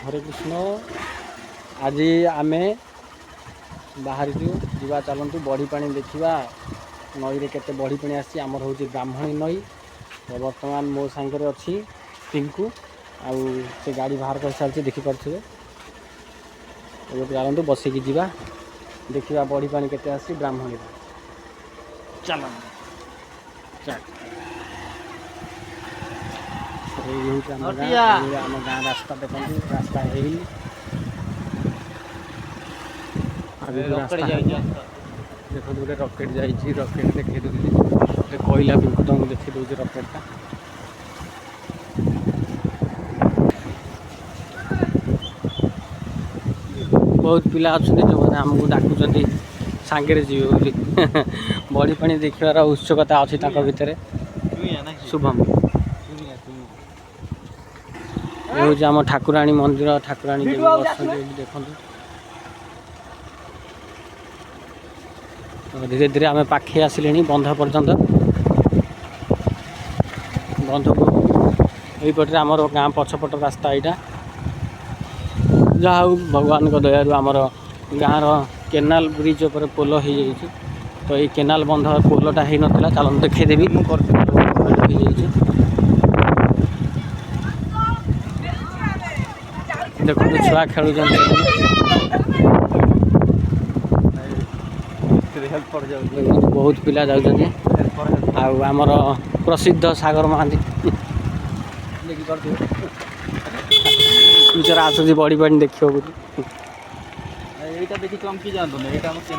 हरे कृष्ण। आज आमे बाहर जा चलतु बड़ी पानी देखा नई रे केते बड़ी पानी आसी आमर हूँ ब्राह्मणी नई। तो बर्तमान मो सांगे अच्छी पिंकू आउ से गाड़ी बाहर कर सारी देखिपे चलतु बसिकी जा देखा बड़ी पानी केते आसी ब्राह्मणी चल आम गाँ रास्ता देखो रास्ता है देखो गोटे रकेट जा रकेट देखी दूसरी कोईला पिंकू तुमको देखी दूसरी रकेटा बहुत पिला अच्छा जो मैंने आमको डाकुंट सांगे जी बड़ी पानी देखार उत्सुकता अच्छी भितर शुभम ये हूँ आम ठाकुराणी मंदिर ठाकुराणी देखो धीरे धीरे आम पाखे आसिले बंध पर्यंत बंध को यहीपटे आमर गाँ पछपट रास्ता यहाँ जहाँ भगवान को दयारू आमर गाँव केनाल ब्रिज पर पोल हो जाइए। तो ये केनाल बंध पोलटा हो नाला चल देखदेवी देखो छुआ खेल बहुत पिला जाऊँगी आमर प्रसिद्ध सागर महांती विचार आस बड़ी पानी देखो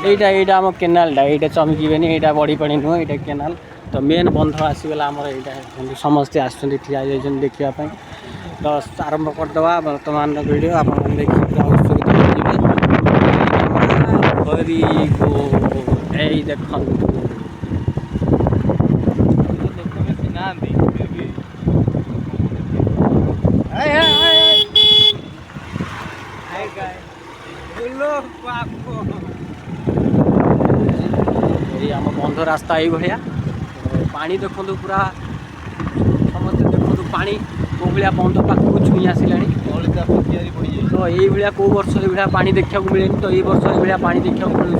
यहाँ आम केनालटा यहाँ चमकीबे यहाँ बड़ी पानी नुह यहाँ केनाल तो मेन बंध आसीगला आमर यहाँ समस्ते आसुँच ठिया देखापी। तो आरंभ करदे बर्तमान वीडियो आप देखो आम बंध रास्ता ये भाया पानी देखो पूरा समस्त देखो पानी कौ भाया बंध पाखक छुई आसला तो ये कौ वर्ष ये पानी देखा मिले तो ये वर्ष ये पानी देखा मिलूँ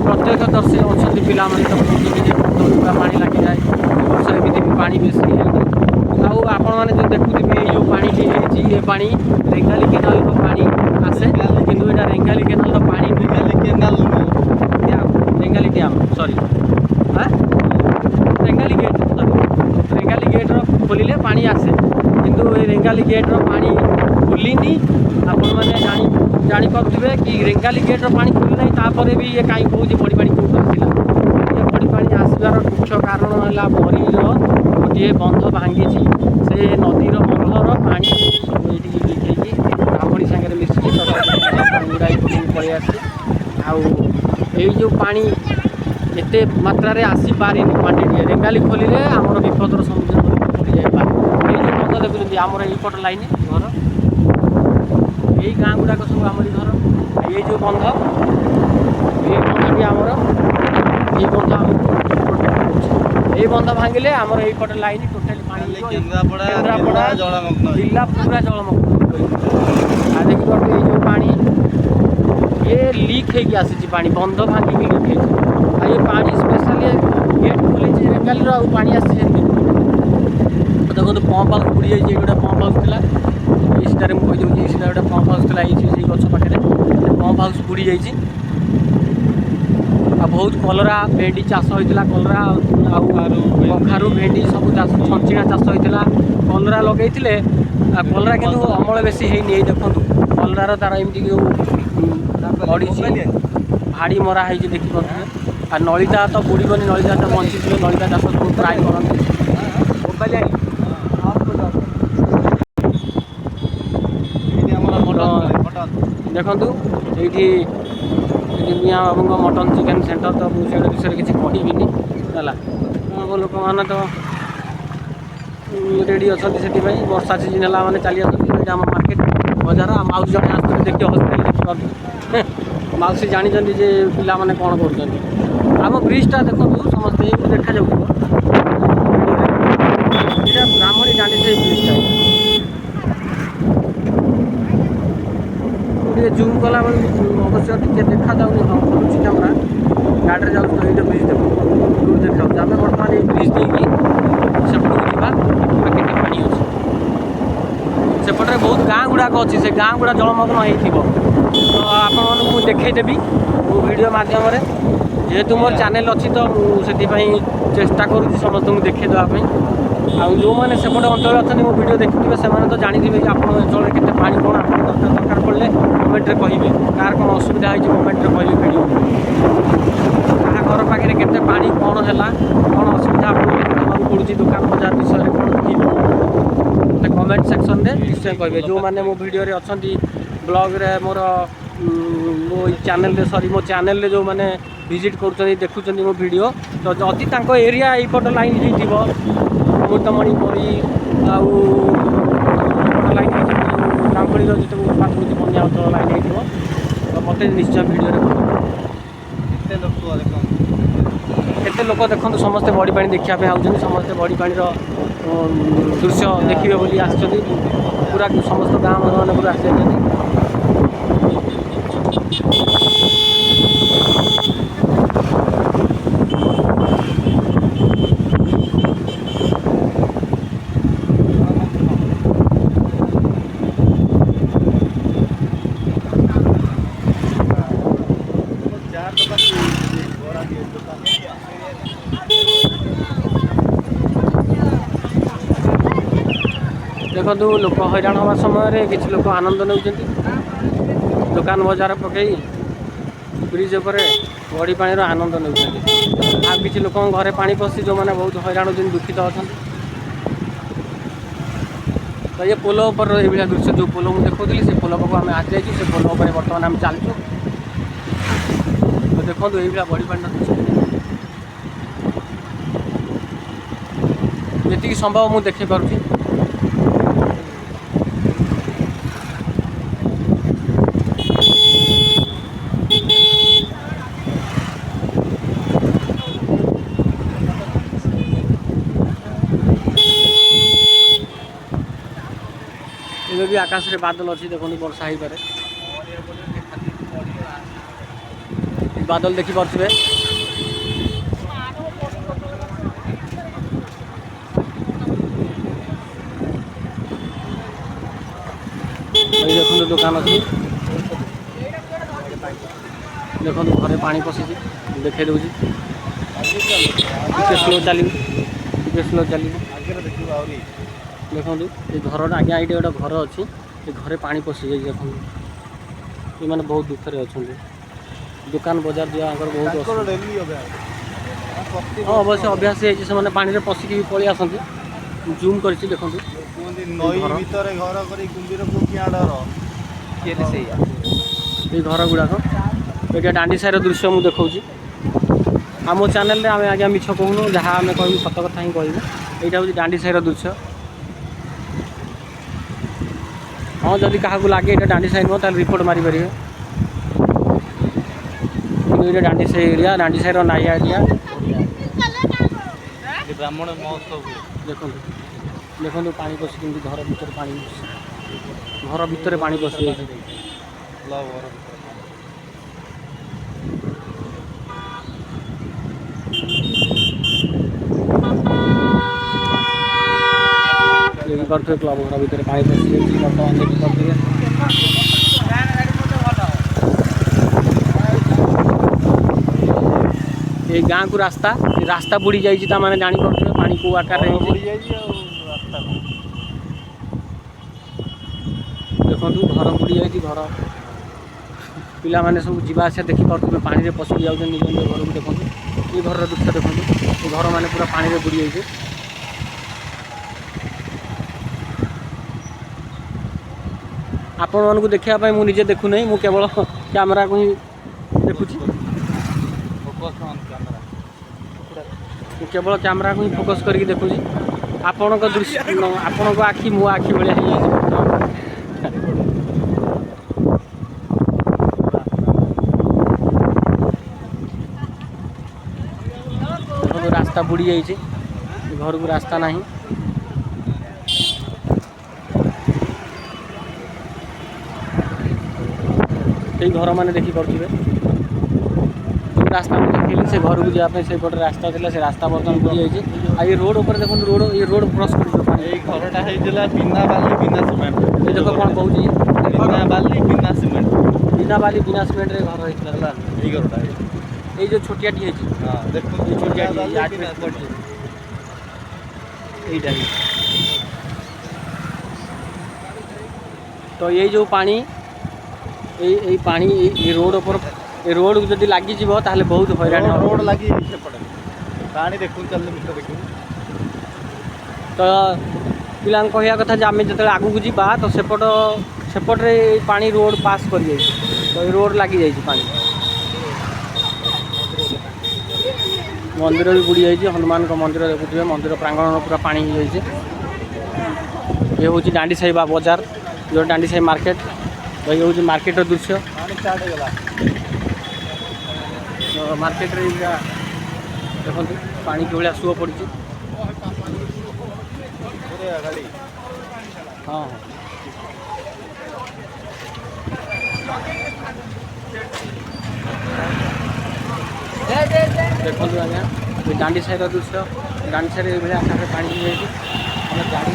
प्रत्येक दर्शी अच्छा पिला तो पूरा पानी लगी जाए वर्ष एमती पानी बेसी आपण मैंने जो देखुए जो पानी ये पानी रेंगाली केनाल पानी आसे कि रेंगाली केनाल पानी Rengali dam sorry Rengali gate Rengali gate खोलिले पानी आसे किंतु रेंगाली गेट्र पानी खोलनी आपण मैंने जापे कि रेंगाली गेट्र पानी खोलना तापर भी ये कहीं कौन बड़ी पानी कौट आसला ये बड़ी पानी आसबार मुख्य कारण है बरीर गोटे बंध भांगी से नदीर बंधर पानी सब ये लिखे ब्राह्मणी सागर मिसिकी गुड़ाई पलि आसे जो पानी एत मात्रा आसी पारे क्वांटिटी रेंगाली खोलिले आमर विपदर सम्मुखीन पड़ जाए ये जो बंध देखुं आमर यपट लाइन घर यही गाँ गुड़ाक सब आमरी घर ये जो बंध भी आमर ये बंध आम ये बंध भांगिले आमर यपट लाइन टोटाली पानी केन्द्रापड़ा जिला पूरा जलमग्न देखिए ये जो पानी ये लीक होगी आसी पानी बंध भांगिक लीक हो ये पानी स्पेशली गेट खोली रेंगाली पानी आसी देखो पंप हाउस बुड़ी जाइए गोटे पंप हाउस थी सीटार मुझे कहीदे सीटा गोटे पंप हाउस थी गछ पाखे पंप हाउस बुड़ी जाइए बहुत कलरा भेंडी चाष होता कलरा कखारू भेंडी सब चाष छंचिणा चाष होता कलरा लगे कलरा कि अमल बेसी है देखो कलरार तार एमती बड़ी भाड़ी मरा है देखिए आ नलिता तो बुड़बनी नलिता तो बंची नलिता चाष प्राय करते देखु ये मियाँ बाबू मटन चिकेन सेंटर तो मुझे विषय किसी कहबिनी है लोक मैंने तो रेडी अच्छा से वर्षा सीजन है मैंने चली आम मार्केट बजार माउसी जड़े आस देखिए हस्पिटाल देखिए माउसी जानी जे पिला माने कौन कर आम ब्रिजटा देखो समस्ते देखा जाऊ ब्राह्मणी डांडी से ब्रिजटा टे जूम कला अवश्य टे देखा जाऊनी हाँ पड़ुची कैमेरा गाड़ी जाऊँ तो ये ब्रिज देख दूर देखा आम बर्तमान ये ब्रिज देकी सेपटू जावा देखा के पानी अच्छे सेपटे बहुत गाँ गुड़ाक अच्छी से गाँ गुड़ा जलमग्न हो तो आपको देखदेवी मो वीडियो मध्यम जेहेतु मोर चैनल अच्छी तो मुझे चेष्टा करुँच समस्त देखीदेवाई आउ जो मैंने सेपटे अंचल अच्छा मो वीडियो देखुए से तो जानते कि आप अंचल के पानी कौन आप दरकार पड़े कमेंट्रे कहे कार कौन असुविधा होती कमेंट्रे कहे वीडियो क्या घर पाखे के पानी कौन है कौन असुविधा आपको पड़ूँ दुकान बजार विषय कौन मत कमेंट सेक्शन में निश्चय कहे जो मैंने मो वीडियो अच्छा ब्लॉग रे मोर मो चैनल सॉरी मो चैनल जो मैंने विजिट कर देखुं मो वीडियो तो जदि एरिया यपट लाइन हो अमृतमणि परी आउ लाइन ब्राह्मणी जो उत्पात होती बनिया अंचल लाइन हो तो मत निश्चय वीडियो केते लोक देखो समस्ते बड़ी पानी देखापी आउछन समस्ते बड़ी पानी दृश्य देखिए बोली आसछन पूरा समस्त गाँव मानक आसी देखो लोक हैरान हवा समय किसी लोक आनंद नौ दुकान बजार पकई ब्रिज उपर बड़ी पानी आनंद नौ आ कि लोक घरे पानी पशि जो मैंने बहुत हैरान होती दुखित अच्छा तो ये पोल पर ये दृश्य जो पोल मुझे देखी से पोल पाक आम आसी जाइए से पोल पर बर्तमान आम चलचु तो देखो ये बड़ी पानी जी संभव मुझे देखी पार्टी भी आकाश रे बादल अच्छी देखो वर्षा हो पारे बादल देखी पारे देखो दुकान अच्छी देखो घरे पानी पशि देखे दूसरी स्लो चलो स्लो चलो देखो ये घर आगे ये गोटे घर अच्छी ये घरे पानी पशि जाइए देखो ये मैंने बहुत दुखरे अच्छा दुकान बजार जाकर बहुत हाँ अवश्य अभ्यास से मैंने पानी में पशिकी पलि आसती जूम कर देखो ये घर गुड़ाक ये डांडी साइर दृश्य मुझे देखा आम चैनल आम आज्ञा मिछ कहूनु जहाँ आम कह सत कथा ही कहूँ यहाँ हूँ डांडी साइर दृश्य हाँ जदि क्या लगे ये डांडी साइड नुह रिपोर्ट मारी पारे ये डांडी साई एरिया डांडी साइर नाइया एरिया ब्राह्मण महोत्सव देखो देखो पानी पशि घर भर पानी पशि देखिए क्लब घर भर पानी पशि बर्तमान देखिए ये गाँव को रास्ता बुड़ी जाइए मैंने जापर पानी को आकार देखो घर बुड़ी जाइए घर पिला माने सब जीवा आसा देखी पारे पानी में पशि जाऊँ निज निज घर को देखो ये घर दृश्य देखो ये घर मैंने पूरा पानी में बुड़ी जाइए आपण मानक देखापी मुझे देखु नहीं मु केवल कैमरा को ही देखुची केवल कैमरा को ही फोकस करके देखुची आपण दृश्य आपण आखि मो आखि भाया देखो रास्ता बुड़ी जाइए घर को रास्ता ना ये घर मैंने देखिपे जो रास्ता देखिए से घर को जावाई से पटे रास्ता था से रास्ता बर्तमान बुड़ी जाइए आ ये रोड ऊपर देखो रोड क्रॉस कर घरटा होता बिना बाली बिना सीमेंट ये देखो कौन कहूँ बिना बाली बिना सीमेंट बिना बाली बिना सीमेंट घर होता यही घरटा ये जो छोटियाटी है हाँ देखो ये छोटियाटी यहीटा तो ये जो पानी ये पानी ये रोड ऊपर ये रोड को जब लगी ताहले बहुत हैरान रोड लगी सेपटे पानी देखो चल मिटर देखो तो पिला कहवा कथा जे आम जो आगू जा तो सेपटे पानी रोड पास कर तो ये रोड लगी जाइए पानी मंदिर भी बुड़ी जाइए हनुमान का मंदिर देखुए मंदिर प्रांगण पूरा पानी हो जाइए ये हूँ डांडी साही बजार जो डांडी साही मार्केट तो ये हूँ मार्केट दृश्य तो मार्केट देखो पानी कि भाया सुଅ पड़ी हाँ देखो आज्ञा ये डांडी साही दृश्य डांडी साही भाया आकाश पानी जाइए गाड़ी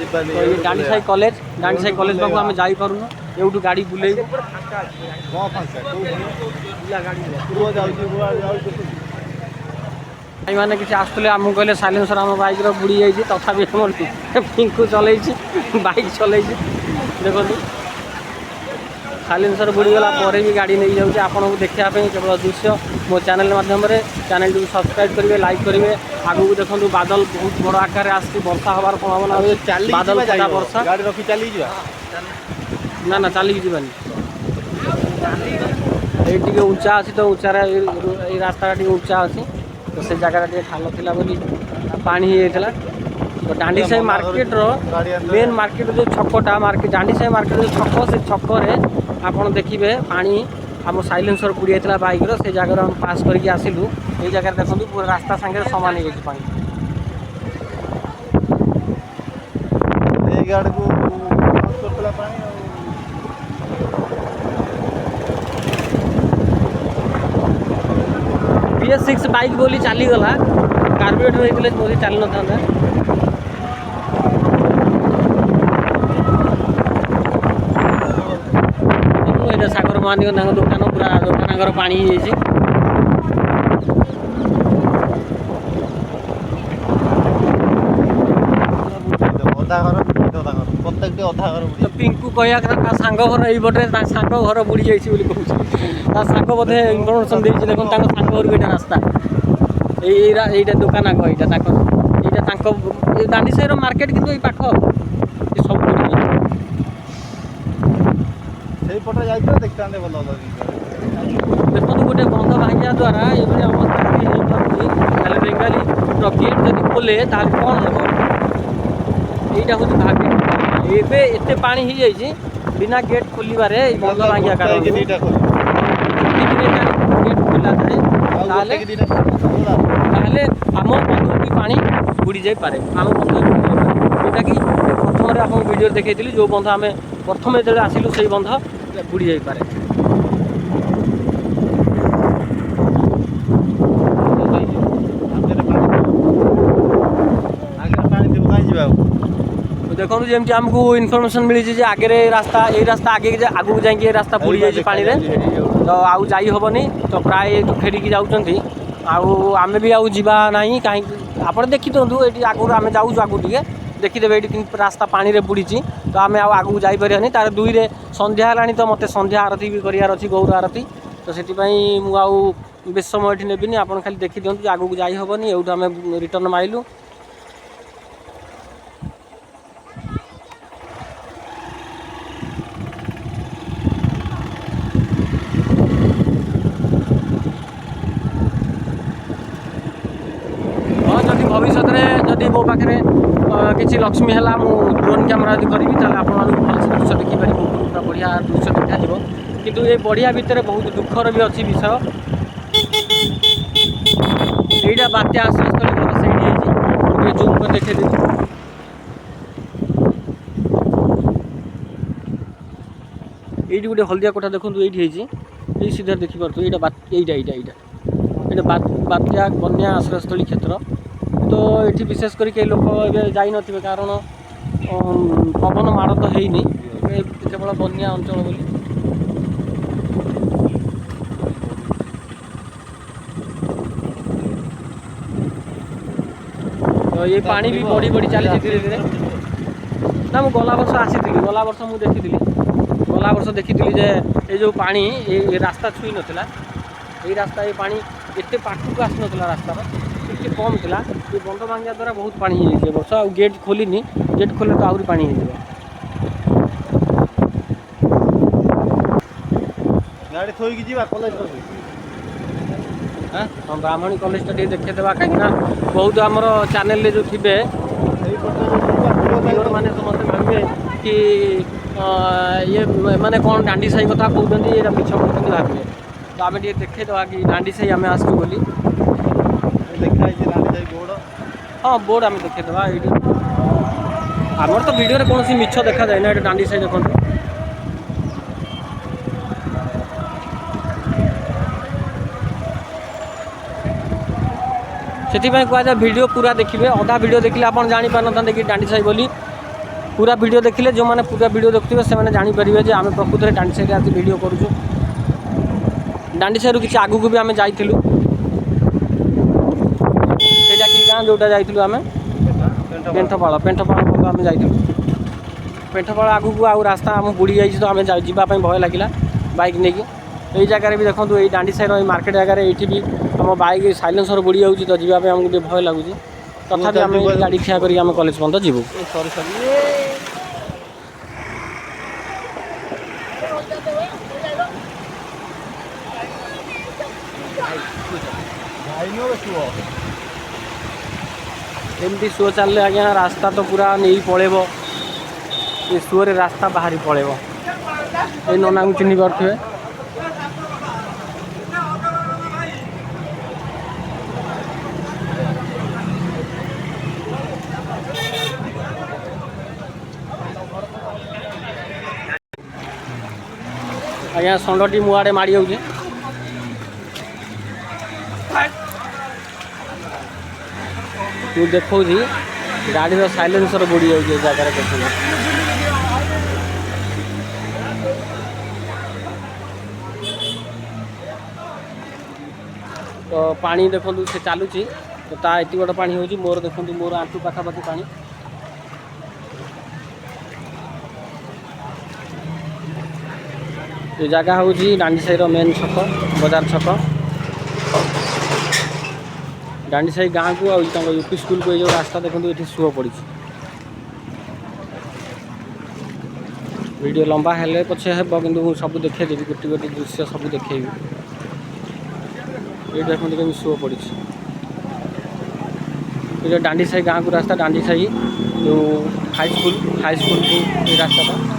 तो ये डांडी साही कॉलेज पाक आम जापर एवटू गाड़ी बुले भाई मैंने किसी आसुले आमको कहले साइलेंसर आम बाइक बुड़ी जाइए तथापि पिंकू चल बाइक चल देखो साइलेंसर बुड़ीगला भी गाड़ी नहीं जाऊँगी आपको देखापी केवल दृश्य मो चैनल माध्यम चैनल को सब्सक्राइब करेंगे लाइक करेंगे आगू को देखो बादल बहुत बड़ आकार आस वर्षा हबार संभावना बादल पड़ा वर्षा गाड़ी रखी चली ना ना चलिकी जीवानी ये उच्चा अच्छी तो उच्चार रास्ता उच्चा अच्छी तो से जगह खाल थिला बोली पानी होता तो डांडी साही मार्केट मेन मार्केट जो छकटा मार्केट डांडी साही मार्केट जो छक से छक्रे आप देखिए पानी आम साइलेंसर बुड़ी जाता बाइक से जगह हम पास करके आसिलु ये जगह देखो पूरा रास्ता सागे सामान हो पानी BS6 बाइक बोली चलीगला कार्बोरेटर होते बोली चल न था सागर महानी दुकान पूरा दुकान पानी तो पिंकू कहवा सांग घर यपटे सांग घर बुड़ी जाइए कहूँ सांग बोधे इनफर्मेशन देती देखो सांग घर को यहाँ रास्ता यहीटा दुकान आग यहाँ दांडी साही मार्केट कितु पाख सब देखो गोटे बंध भांगा द्वारा ये अवस्था बेंगाली गेट जब खोले कौन हम यहीटा हूँ भाग्य एते पानी हो जाइए बिना गेट खोलबार बंध भांगा कारण गेट खोला थाए आम बंध भी पानी बुड़ी जापे आम बंध जोटा कि प्रथम आप वीडियो देखी जो बंध आम प्रथम जो आसिलु से बंध बुड़ी जापे देखो जमी आमको इनफर्मेशन मिली आगे रास्ता आगे आगू जाए रास्ता बुड़ी जाए पानी रे तो आउ जाई हेनी तो प्राय फेरिकी जाऊँगी आम भी आउ जावा ना कहीं आप देखी दिखाँ ये आगुरी आम जाऊँ आगू टे देखीदे ये रास्ता पानी रे बुड़ी तो आम आगू जापरि तार दुई रे संध्या है तो मत संध्या आरती भी करार अच्छी गौर आरती तो से मुझे बेस समय ये नेबिनी आप खाली देखी दिखाँ आगू जाई हेनी एवं आम रिटर्न माइलु भविष्य में जदि मो पाखे किसी लक्ष्मी है ड्रोन कैमेरा यदि करी आप भल दृश्य देखिपारे पूरा बढ़िया दृश्य देखा किंतु ये बढ़िया भितर बहुत दुखर भी अच्छी विषय यहीटा बात्या आश्रयस्थल घर से जूम कर देखेदेवी ये गोटे हलदिया कोठा देखो ये सीधा देखिपे यहाँ बात्या बन्या आश्रयस्थली क्षेत्र तो ये विशेष करके लोक जाई नथिबे कारण पवन माड़ तो हैनी केवल बन्या अंचल बोली तो ये पानी भी बढ़ी बढ़ी चली धीरे धीरे ना मुझे गला वर्ष आसी गला वर्ष मुझे देखी गला वर्ष देखी जे ये जो पानी ये रास्ता छुई नथिला ये रास्ता ये पानी एत पाखक आस नाला रास्तार टे कम था ये बंध भांगा द्वारा बहुत पानी हो वर्ष आ गेट खोलिनी गेट खोले तो आहरी पानी हो गाड़ी थोइकी जीवा कॉलेज हाँ ब्राह्मणी कॉलेज टा देखेदेवा कहीं बहुत आमर चैनल जो थे मैंने समस्त भावे कि ये मैंने कौन डांडी साही कथा कहते ये मिछ कहते भावे तो आम देखेदेवा कि डांडी साही आम आसू बोली बोर्ड हाँ बोर्ड आम देखेदेवा ये आमर तो वीडियो कौन सी मिछ देखा जाए ना ये डांडी साही देखते से कहुए वीडियो पूरा देखिए अधा वीडियो देखिले आप जापार ना कि डांडी साही बोली पूरा वीडियो देखिले जो मैंने पूरा वीडियो देखते से जापर जे आम प्रकृत में डांडी साही आज वीडियो करूँ डांडी साही किसी आगू भी आम जाइलु सेटा कि गाँ जोटा जाइलु आम पेंठपाड़ पेंठपाड़ आम जाइलु पेंठपाड़ आगू को आउ रास्ता आम बुड़ी जाइए तो आम जावाई भय लगे बाइक नहीं यही जगह भी देखो ये डांडी साही मार्केट जगह ये भी आम बाइक साइलेंसर बुड़ी जाऊँगी तो जावाई आमको भय लगुच तथा आम गाड़ी ठिया कर कॉलेज पर्यटन जीवु एमती सुओ चलले आज्ञा रास्ता तो पूरा नहीं पड़ेब ये सुओरे रास्ता बाहरी पड़ेब ये नना को चिन्ह पारे आज्ञा षंडी मुआड़े माड़ी जाऊे तू देखो गाड़ी साइलेंसर बुड़ी जाऊे जगह देख तो पानी देखो से चलुची तो ता एति बड़ पानी हो मोर देखो मोर आंटू पाखापाखि पानी ये जगह हूँ डांडी साही मेन छक बजार छक डांडी साही गाँव को यूपी स्कूल को ये जो रास्ता देखो ये सुओ पड़ी वीडियो लंबा हेले पछे हे कि सब देखेदेवी गोटे गोटे दृश्य सब देखेबी ये देखो कमी सुओ पड़ी ये डांडी साही गाँव को रास्ता डांडी साही जो हाई स्कूल को ये रास्ता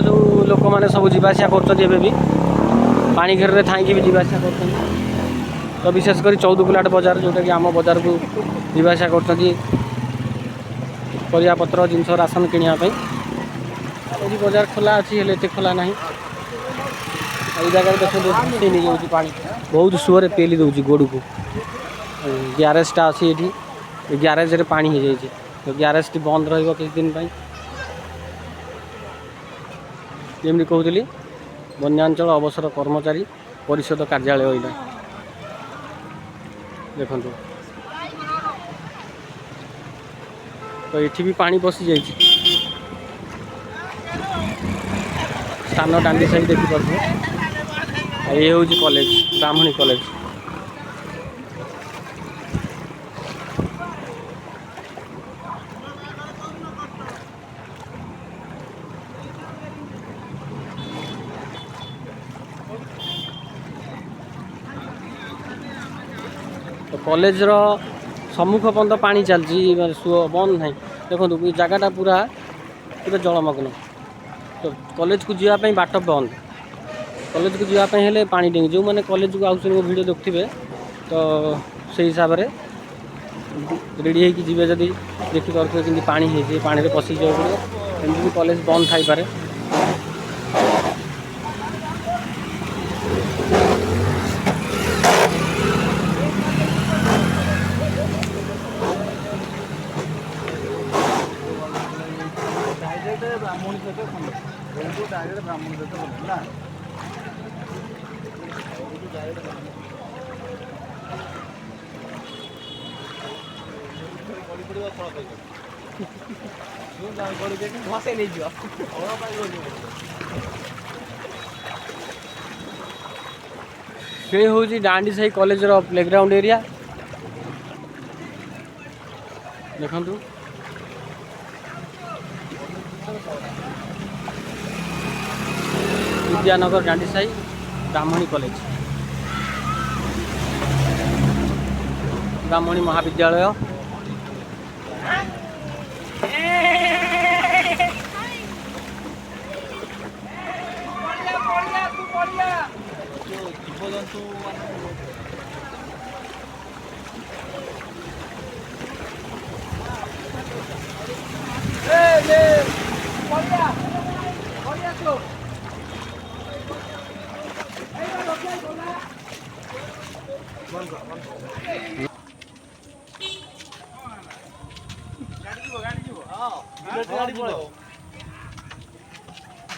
जो लोक मैंने सब जावासिया कर पानी घेर में थी भी जावासिया कर तो विशेषकर 14 किलोट बजार जोटा कि आम बजार को जावासिया करपत्र जिनस राशन किनापी ये बजार खोला अच्छी एत खोला ना ये जगह देखो नहीं जाऊँगी पानी बहुत सुअर पेली दूसरी गोड़ को ग्यारेजटा अच्छी ये ग्यारेज रे पानी हो जाए तो ग्यारेज टी बंद रही किसी दिन जमी कहूली बन्यांचल अवसर कर्मचारी परिषद कार्यालय यहाँ देखो तो ये भी पानी पशि जा स्थान डांडी साही देखिपे ये हूँ कॉलेज ब्राह्मणी कॉलेज तो कॉलेज सम्मुख पर्यंत पानी चलती सुओ बंद नहीं देखो जगटा पूरा पूरा जलमग्न तो कॉलेज को जावाई बाट बंद कॉलेज को जावाई हेले पानी डेंगी जो मैंने कॉलेज को आउट वीडियो देखुवे तो से हिसाब से रेडी होगी जी जदि देखिपे कि पानी है पानी में पशिक जाए पड़ो एमती कॉलेज बंद थी पारे ब्राह्मण सहित डायरेक्ट ब्राह्मण सहित ना भसे नहीं से हूँ डांडी साही कॉलेज प्लेग्राउंड एरिया देखु विद्यानगर डांडी साही ब्राह्मणी कॉलेज ब्राह्मणी महाविद्यालय जीवजंतु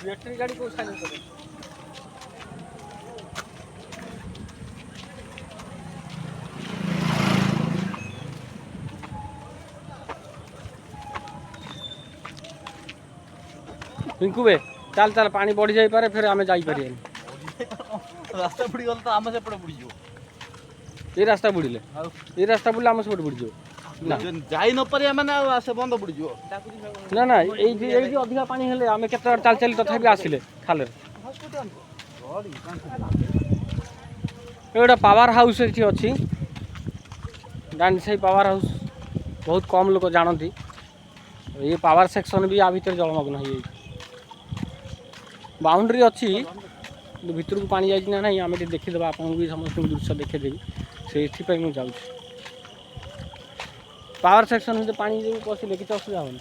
बैटरी गाड़ी को साइलेंट कर पिंकू बे चल चल पानी बढ़ी जाई पारे फिर आमे जाई पारे रास्ता बुड़ी गल तो आम से बुड़ी जो ये रास्ता बुड़ीले ये रास्ता बुड़ले आम सब बुड़ी जो ना जाई न पारे माने आसे बंद बुड़ी जो ना ना এই अधिका पानी हेले आमे केते चल चल तथापि आसिले खाले एटा पावर हाउस एठी अछि डांडी साही पावर हाउस बहुत कम लोग जानती ये पावर सेक्शन भी आ भीतर जलमग्न हो बाउंड्री अच्छी भीतर को पानी जाइए ना आम देखीदे आपको भी समस्त दृश्य देखेदेवी से मुझे जाऊँ पावर सेक्शन में पानी जो पशिले किसी असुविधा होनी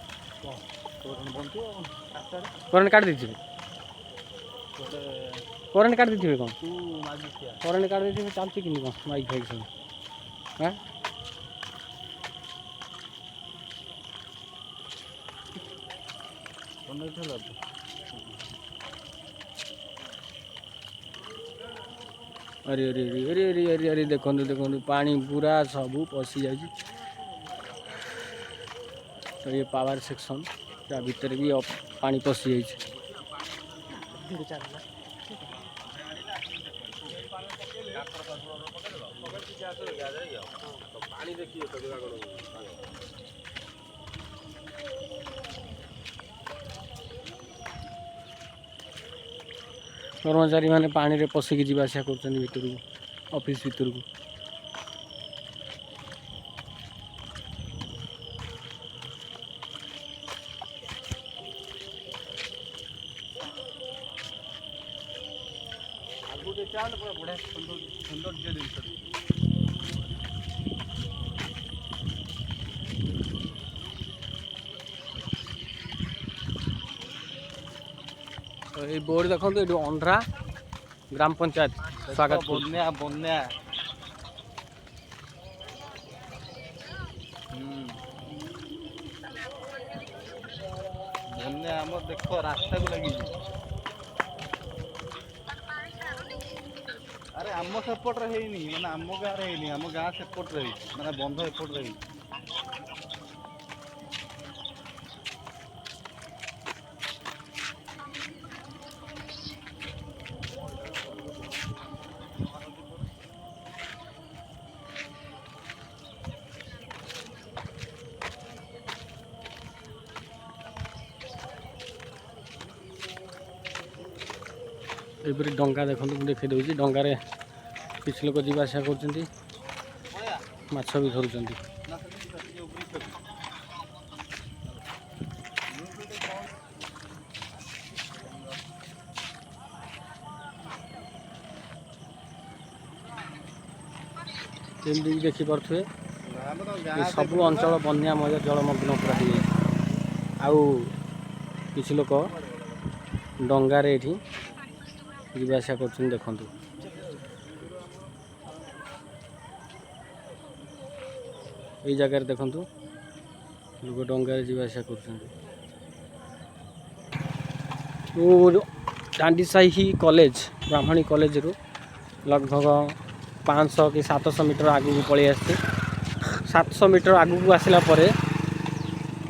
करेन्ट काट देते करेन्ट काट देते कौन करेन्ट काट देते चलती कि कौन माइक फाइक सब हाँ अरे अरे अरे अरे अरे अरे अरे देखो देखो पानी पूरा सबू पशि जाए तो ये पावर सेक्शन या भीतर भी पानी पशि जाए कर्मचारी मैंने पानी रे पशिकी जावास कर भीतर को ऑफिस भीतर को बढ़िया सौंदर्य जिन ये बोर्ड देखो ये अंध्रा ग्राम पंचायत स्वागत बन्या बन्या बन्या आम देख रास्ता को लगी अरे आम सेपट रे माने आम गाँव रे आम गाँ सेपट रे माने बंध एपट रे एपरी डंगा देखो देखे दूसरी डंगार किसी लोग जावास कर माछ भी धरुंच। ଯେମିତି ଦେଖିପାରୁଥିବେ ଆମର ଏ ଗାଁ ସବୁ ଅଞ୍ଚଳ ବନ୍ୟାମୟ ଜଳମଗ୍ନ ପୁରା ହେଇଯାଇଛି। ଆଉ କିଛି ଲୋକ ଡଙ୍ଗାରେ ଏଠି ଯିବା ଆସିବା କରୁଛନ୍ତି ଦେଖନ୍ତୁ। ଏଇ ଜାଗାରେ ଦେଖନ୍ତୁ ଲୋକ ଡଙ୍ଗାରେ ଯିବା ଆସିବା କରୁଛନ୍ତି। ମୁଁ ଦାଣ୍ଡିସାହି କଲେଜ ବ୍ରାହ୍ମଣୀ କଲେଜରୁ लगभग 500 କି 700 मीटर आगू पलि आसी 700 मीटर आगू आसला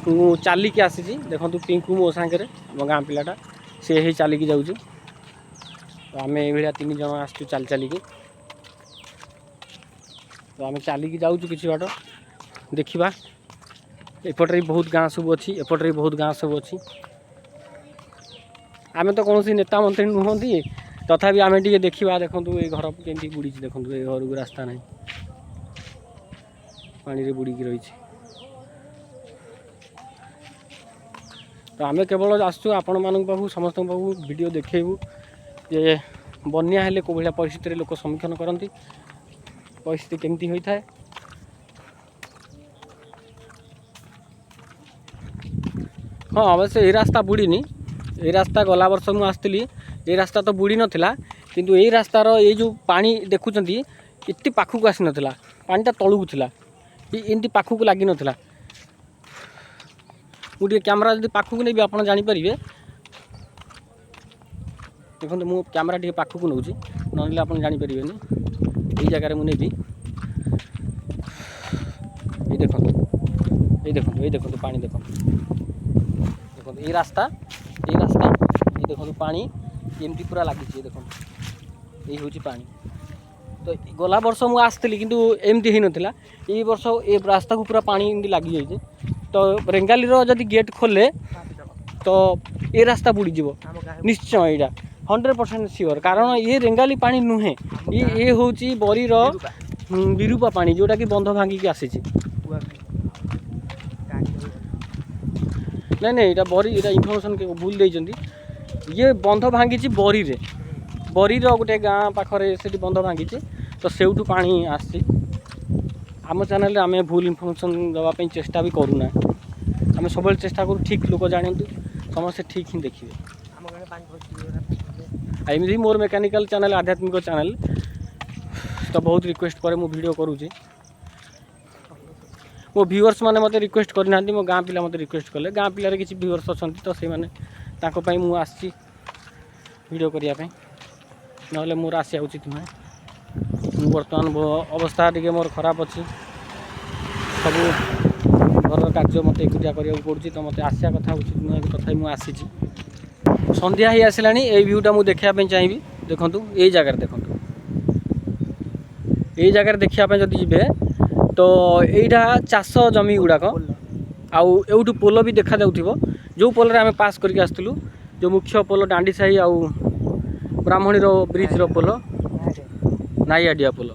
मु चलिकी आसी देखो पिंकू मो सांगे आम गाँ पिलाटा सी ही चलिकी जाऊँ तो आम ये 3 जन आसचु चली चलिकी तो आम चलिकी जाऊँ कि बाट देखा एपटे बहुत गाँ सब अच्छी एपटे बहुत गाँ सब अच्छी आम तो कौन नेता मंत्री नुहति तथापि आम टे देखा देखूँ ये घर केमती बुड़ी देखूँ ये घर को रास्ता ना पानी बुड़ी रही तो आम केवल आसचु आपण मान पाखु समस्त पाखु वीडियो देखू जे बन्या हेले को भाया परिस्थिति लोक सम्मुखीन करती परिस्थिति केमती होता है। हाँ अवश्य ये रास्ता बुड़ीनी ये रास्ता गला वर्ष मुझे आसती ये रास्ता तो बुड़ी नाला किंतु ये रास्तार ये जो पानी देखुं इतनी पाखक आसी नाला पानीटा तलू था एमती पाखक लगी नाला मुझे कैमरा जब पाखक नहीं आप जापर देखो मु कैमरा टे पाखक नौ ना आप जापर ये जगार मुझे ये देखो पानी देखो ये रास्ता ये देखो पानी एमती पूरा लगी देखो ये हूँ पानी तो गला वर्ष मुझे आसती किंतु एमती ही नाला ये वर्ष ये रास्ता को पूरा पानी एमती लगी जाइए तो रेंगाली जदि गेट खोले तो ये रास्ता बुड़ीज निश्चय यहाँ 100% सियोर कारण ये रेंगाली पानी नुहे ये हूँ बरीर विरूपा पानी जोटा कि बंध भांगिकी आसी नहीं यहाँ बरी यहाँ इनफर्मेशन के भूल देती ये बंध भांगी बरी बरीर गोटे गाँ पाखे से बंध भांगी तो सेठू पानी आसी आम चैनल आम भूल इनफर्मेशन देवाई चेष्टा भी करूना आम सब चेष्टा करूँ ठीक लोक जानतु समस्ते ठीक ही देखिए एमती मोर मेकानिकल चैनल आध्यात्मिक चैनल तो बहुत रिक्वेस्ट पर मु वीडियो करुँचे मो व्यूअर्स मैंने मत रिक्वेस्ट करना मो गाँ पिला मत रिक्वेस्ट कले गाँ पिलार किसी व्यूअर्स अच्छा तो से मैंने मुझे आसी वीडियो करने ना मोर आसिया उचित नुहे बर्तमान अवस्था टी मोर खराब अच्छी सब घर कार्य मत एकुटिया करा पड़ी तो मत आसिया कथा उचित नुहे तथा मुझे आसी संध्या ही आसला ये भ्यूटा मुझे देखापी चाहिए देखूँ ये जगार देखूँ ये जगार देखापी जब जी तो यहाँ चाष जमी गुड़ाक आउटू पोल भी देखा जाऊ जो पोल आम पास करके आसलु जो मुख्य पोल दांडीसाही आउ ब्राह्मणीर ब्रिज रो पोल नाइयाडिया पोल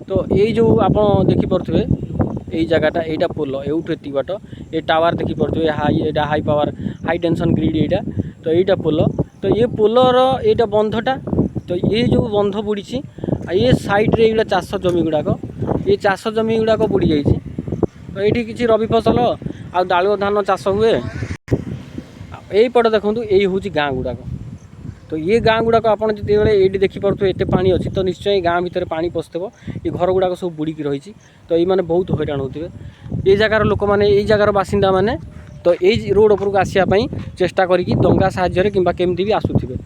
तो ये जो आप देखिपे यही जगहटा यहाँ पोल एवठू एति बाट ये टावर देखिपे high power high tension grid यहाँ तो यहाँ पोल तो ये पोलर यहाँ बंधटा तो ये जो बंध बुड़ी ये साइड्रे ये चाष जमी गुड़ाक ये चाष जमी गुड़ाक बुड़ी जाइए तो ये किसी रवि फसल आ डालुआ धान चाष हुए यही पट देखूँ यही हूँ गाँ गुड़ाक तो ये गाँ गुड़ाक आपड़ जो ये देखिपे एत पानी अच्छी तो निश्चय गाँ भितर पानी पशुव ये घर गुड़ाक सब बुड़ीकी रही तो ये मैंने बहुत हैरान होते ये जगार लोक मैंने ये जगार बासिंदा मैंने तो ये रोड उपरको आसापी चेष्टा करी डंगा साहाय्य कि केमती भी आसुवे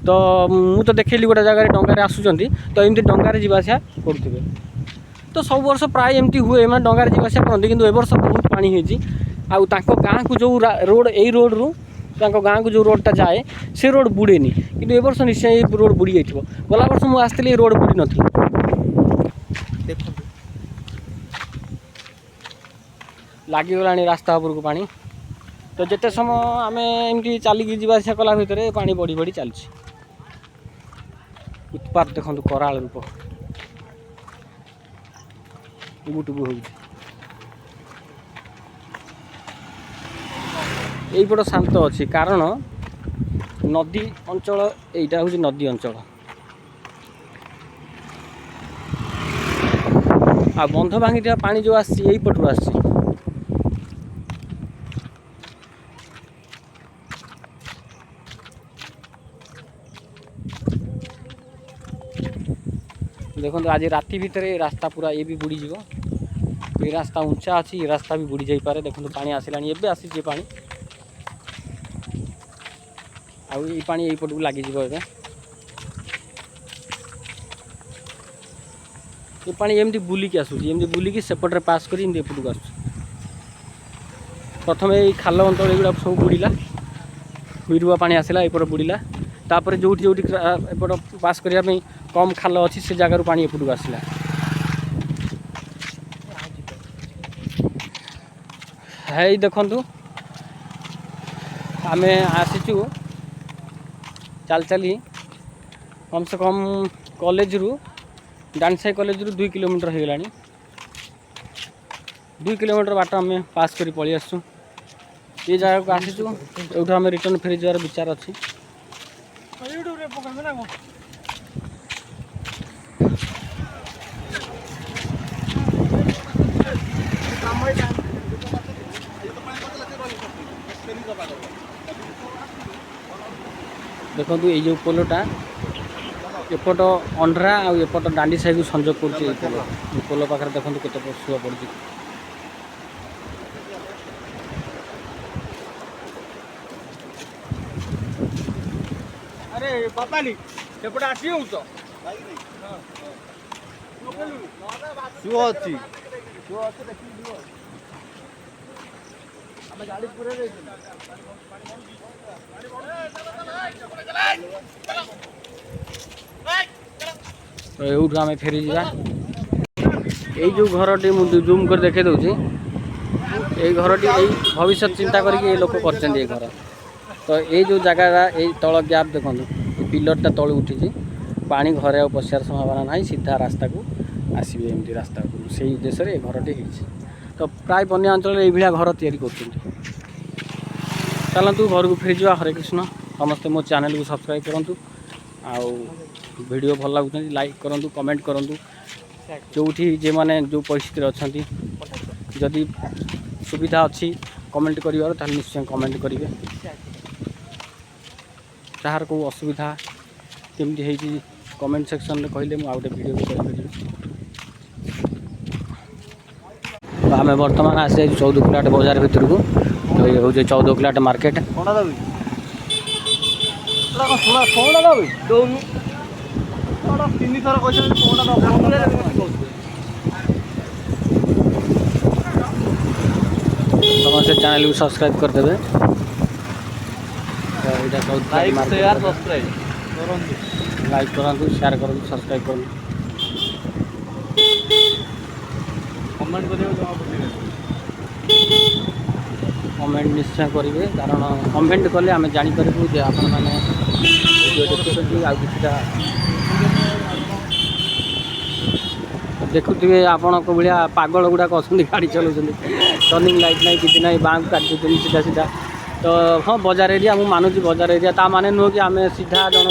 तो मु तो देखली गोटे जगह डंगार आसुँच तो एमती डंगार जावासा करुवे तो सब वर्ष प्राय एमती हुए मैंने डंगार जावासा करते कि वर्ष बहुत पानी होती गाँ को जो रोड यही रोड रु गाँ को जो रोडटा जाए से रोड बुड़ेनी कि वर्ष निश्चय ये रोड बुड़ी जाइए गला वर्ष मुझे आसती रोड बुड़ी नाला देखो लगिगला रास्ता उपरको पानी तो जिते समय आम एमती चलिकी जावासा कला भितर पानी बढ़ी बढ़ी चलती उत्पात देखो कराल रूप टुबुटुबु हो यहीपट शांत अच्छी कारण नदी अंचल यहाँ हूँ नदी अंचल आ बंध भांगी पानी जो आसी पटू आसी देखो आज राति भितर रास्ता पूरा ये भी बुड़ी जीव ये रास्ता उंचा अच्छी ये रास्ता भी बुड़ी जापे देखो पानी आसला एवं आसी पानी आउ ये पानी यही पटू लगी ये पानी एमती बुलिकी आसूसी एमती बुलिकी सेपटे पास कर एपटू आस प्रथम ये खाल अंचल ये सब बुड़ला हुईरुआ पानी आसला एपट बुड़ला तापर जो एपट पास करने कम खाल अच्छी से जगार पानी एपटू आसला है देखु आम आसीचु चल चली कम से कम कॉलेज रू डांसाई कॉलेज रू 2 किलोमीटर हो गलानी 2 किलोमीटर बाट आम पास कर पलि आसु ये जगह को आसीचु एठू आम रिटर्न फेरी जावार विचार अच्छी देखो ये जो पोलटा एपट अंड्रा आ एपट डांडी साई को संजोग कर पोल पाखे देखो केते शुआ पड़ी अरे बापाली सेपटे आसी हो तो शुआ अच्छी शुआ अच्छी देखी आम गाड़ी पूरे तो यूँ आम फेरी जा ये जो घरटी मुझे जूम कर देखे दूसरी ये घरटी यही भविष्य चिंता करके लोक कर घर तो ये जो जगह ये तल गैप देखो पिलरटा तले उठी पानी घरे पशार संभावना ना सीधा रास्ता को आसवे एमती रास्ता को से उद्देश्य ये घरटी तो प्राय बन्या अंचल ये घर तैयारी कर चलतु घर को फेरी जा हरे कृष्ण समस्ते मो चैनल को सब्सक्राइब करूँ आउ वीडियो भल लगुच लाइक करूँ कमेंट करूँ जो जे मैंने जो परिस्थिति अच्छा जदि सुविधा अच्छी कमेंट कर निश्चय कमेंट करेंगे जार को असुविधा केमती है कमेंट सेक्शन में कहले मुझे गोटे वीडियो भी करें तो आम बर्तमान आसे 14 किलोट बाजार भितर को तो ये हूँ 14 किलोट मार्केट समस्त चैनल को सब्सक्राइब करदे लाइक करूँ शेयर करूँ सब्सक्राइब करूँ कमेंट निश्चय करेंगे कारण कमेंट कले आम जापर आपण मैंने देखुए आपण को भाया पागल गुड़ाक अच्छा गाड़ी चलाऊँ टर्निंग लाइट ना कि ना बाँक काट सीधा सीधा तो हाँ बजार एरिया मुझे मानुची बजार एरिया ता माने नुह कि आम सीधा जन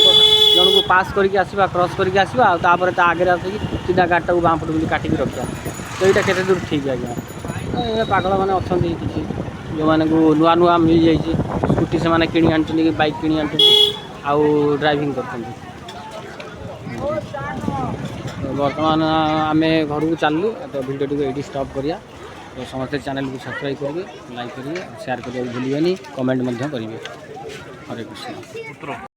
को पास करके आसवा क्रॉस करके आसवा आगे आसिक सीधा गाड़ी को बाँ पट भी काटिक रखा तो यहाँ केते दूर ठीक आज्ञा पागल मैंने अच्छा किसी जो मैंने नुआ नुआ मिल जाइए स्कूटी से मैंने किणी आनी बाइक किणी आनी आउ ड्राइविंग कर बर्तमान आम घर को चलू तो वीडियो को ये स्टॉप करिया तो समस्त चैनल को सब्सक्राइब करेंगे लाइक करेंगे शेयर करेंगे भूलिए कमेंट करेंगे हरे कृष्ण।